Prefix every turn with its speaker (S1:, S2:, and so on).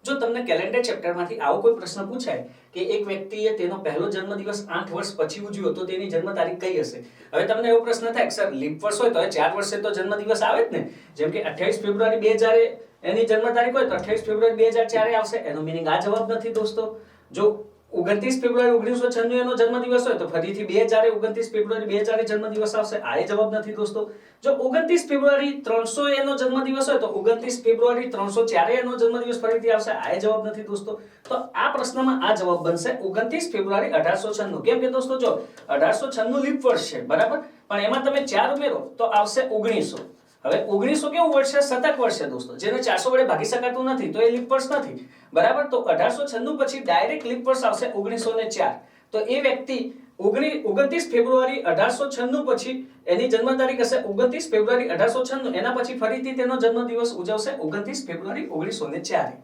S1: જો તમને કેલેન્ડર ચેપ્ટરમાંથી આવો કોઈ પ્રશ્ન પૂછાય કે એક વ્યક્તિએ તેનો પહેલો જન્મદિવસ 8 વર્ષ પછી ઉજવ્યો તો તેની જન્મ તારીખ કઈ હશે? હવે તમને એવો પ્રશ્ન થાય કે સર લીપ વર્ષ હોય તો 4 વર્ષે તો જન્મદિવસ આવે જ ને, જેમ કે 28 ફેબ્રુઆરી 2000 એની જન્મ તારીખ હોય તો 28 ફેબ્રુઆરી 2004 આવશે. એનો મીનિંગ આ જવાબ નથી દોસ્તો. જો 29 ફેબ્રુઆરી 1996 એનો જન્મદિવસ હોય તો ફરીથી 2000 29 ફેબ્રુઆરી 2000 જન્મદિવસ આવશે. આ જવાબ નથી દોસ્તો. જો 29 ફેબ્રુઆરી 300 એનો જન્મદિવસ હોય તો 29 ફેબ્રુઆરી 304 એનો જન્મદિવસ ફરીથી આવશે. આ જવાબ નથી દોસ્તો. તો આ પ્રશ્નમાં આ જવાબ બનશે 29 ફેબ્રુઆરી 1896. કેમ કે દોસ્તો જો 1896 લીપ વર્ષ છે, બરાબર, પણ એમાં તમે 4 ઉમેરો તો આવશે 1900. હવે 1900 કેવું વર્ષ છે? શતક વર્ષ છે દોસ્તો, જેને 400 વડે ભાગી શકાતું નથી તો એ લીપ વર્ષ નથી, બરાબર. તો 1896 પછી ડાયરેક્ટ લીપ વર્ષ આવશે 1904. તો એ વ્યક્તિ 29 ફેબ્રુઆરી 1896 પછી એની જન્મ તારીખ હશે 29 ફેબ્રુઆરી 1896. એના પછી ફરીથી તેનો જન્મદિવસ ઉજવશે 29 ફેબ્રુઆરી 1904.